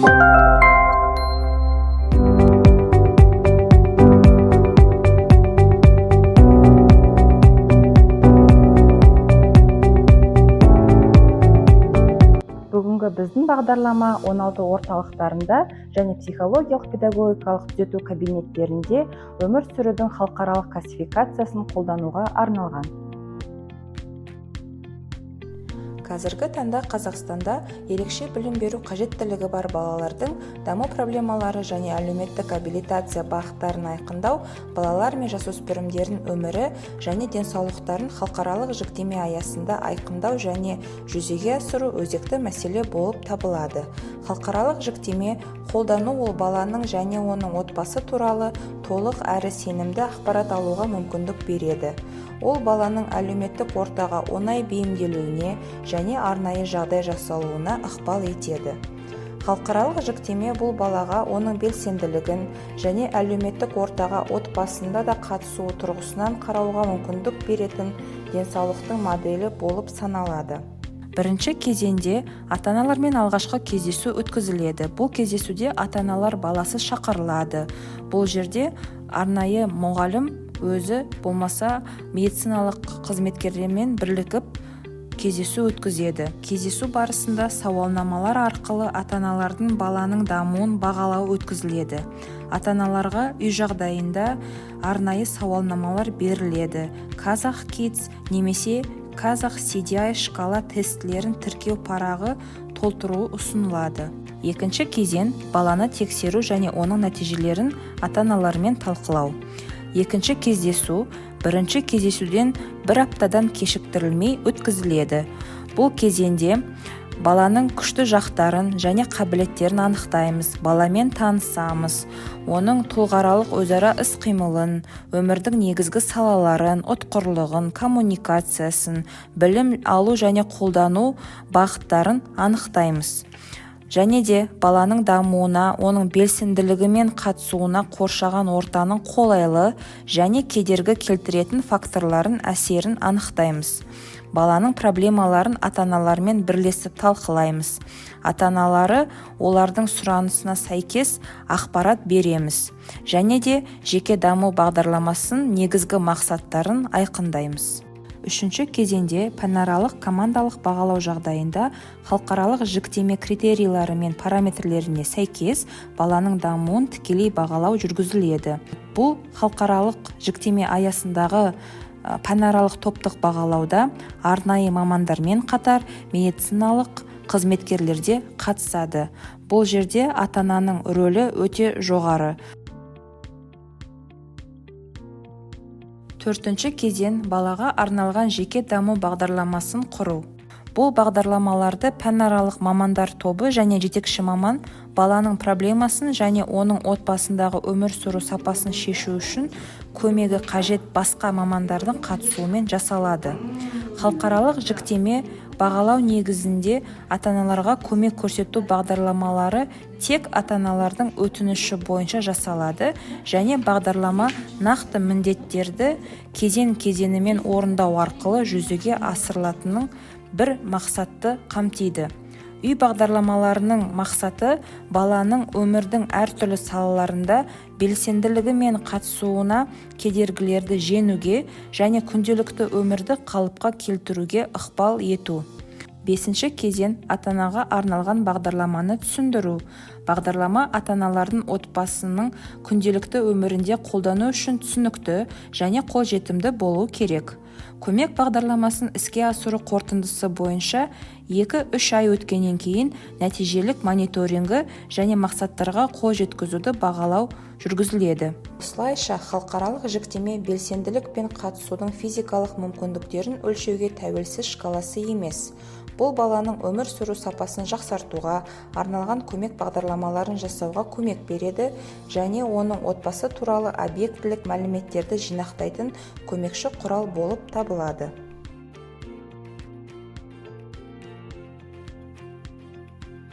Бүгінгі біздің бағдарлама 16 орталықтарында және психологиялық педагогикалық түзету кабинеттерінде өмір сүрудің халықаралық классификациясын қолдануға арналған. Қазіргі таңда Қазақстанда ерекше білім беру қажеттілігі бар балалардың даму проблемалары және әлеуметтік абилитация бағыттарын айқындау, балалар мен жасөспірімдердің өмірі және денсаулықтарын халықаралық жіктеме аясында айқындау және жүзеге асыру өзекті мәселе болып табылады. Халықаралық жіктеме қолдану ол баланың және оның отбасы туралы толық әрі сенімді ақпарат алуға мүмкіндік береді. Ол баланың әлеуметтік ортаға оңай бейімделуіне және арнайы жағдай жасалуына ықпал етеді. Халықаралық жіктеме бұл балаға оның белсенділігін және әлеуметтік ортаға отбасында да қатысуы тұрғысынан қарауға мүмкіндік беретін денсаулықтың моделі болып саналады. Бірінші кезеңде ата-аналармен алғашқы кездесу өткізіледі. Бұл кездесуде ата-аналар баласы шақырылады. Бұл жерде арнайы мұғалім өзі болмаса медициналық қызметкерлермен бірлігіп кездесу өткізеді. Кездесу барысында сауалнамалар арқылы ата-аналардың баланың дамуын бағалау өткізіледі. Ата-аналарға үй жағдайында арнайы сауалнамалар беріледі. Казах Kids немесе Казах CDI шкала тестілерін тіркеу парағы толтыруы ұсынылады. Екінші кезең баланы тексеру және оның нәтижелерін ата-аналармен талқылау. Екінші кездесу бірінші кездесуден бір аптадан кешіктірілмей өткізіледі. Бұл кезеңде баланың күшті жақтарын және қабілеттерін анықтаймыз, баламен танысамыз, оның тұлғаралық өзара іс-қимылын, өмірдің негізгі салаларын, ұтқырлығын, коммуникациясын, білім алу және қолдану бағыттарын анықтаймыз. Және де баланың дамуына, оның белсенділігі мен қатысуына қоршаған ортаның қолайлы және кедергі келтіретін факторларын әсерін анықтаймыз. Баланың проблемаларын ата-аналармен бірлесіп талқылаймыз. Ата-аналары олардың сұранысына сәйкес ақпарат береміз. Және де жеке даму бағдарламасының негізгі мақсаттарын айқындаймыз. Үшінші кезеңде пәнаралық командалық бағалау жағдайында халықаралық жіктеме критерийлері мен параметрлеріне сәйкес баланың дамуын тікелей бағалау жүргізіледі. Бұл халықаралық жіктеме аясындағы пәнаралық топтық бағалауда арнайы мамандармен қатар медициналық қызметкерлер де қатысады. Бұл жерде ата-ананың рөлі өте жоғары. Төртінші кезең балаға арналған жеке даму бағдарламасын құру. Бұл бағдарламаларды пәнаралық мамандар тобы және жетекші маман баланың проблемасын және оның отбасындағы өмір сүру сапасын шешу үшін көмегі қажет басқа мамандардың қатысуымен жасалады. Халықаралық жіктеме бағалау негізінде ата-аналарға көмек көрсету бағдарламалары тек ата-аналардың өтініші бойынша жасалады және бағдарлама нақты міндеттерді кезең-кезеңімен орындау арқылы жүзеге асырылатынын бір мақсатты қамтиды. Үй бағдарламаларының мақсаты баланың өмірдің әртүрлі салаларында белсенділігі мен қатысуына кедергілерді жеңуге және күнделікті өмірді қалыпқа келтіруге ықпал ету. Бесінші кезең ата-анаға арналған бағдарламаны түсіндіру. Бағдарлама ата-аналардың отбасының күнделікті өмірінде қолдану үшін түсінікті және қолжетімді болу керек. Көмек бағдарламасын іске асыру қорытындысы бойынша 2-3 ай өткеннен кейін нәтижелік мониторингі және мақсаттарға қол жеткізуді бағалау жүргізіледі. Осылайша халықаралық жіктеме белсенділік пен қатысудың физикалық мүмкіндіктерін өлшеуге тәуелсіз шкаласы емес. Бұл баланың өмір сүру сапасын жақсартуға арналған көмек бағдарламаларын жасауға көмек береді және оның отбасы туралы объектілік мәліметтерді жинақтайтын көмекші құрал болып табылады.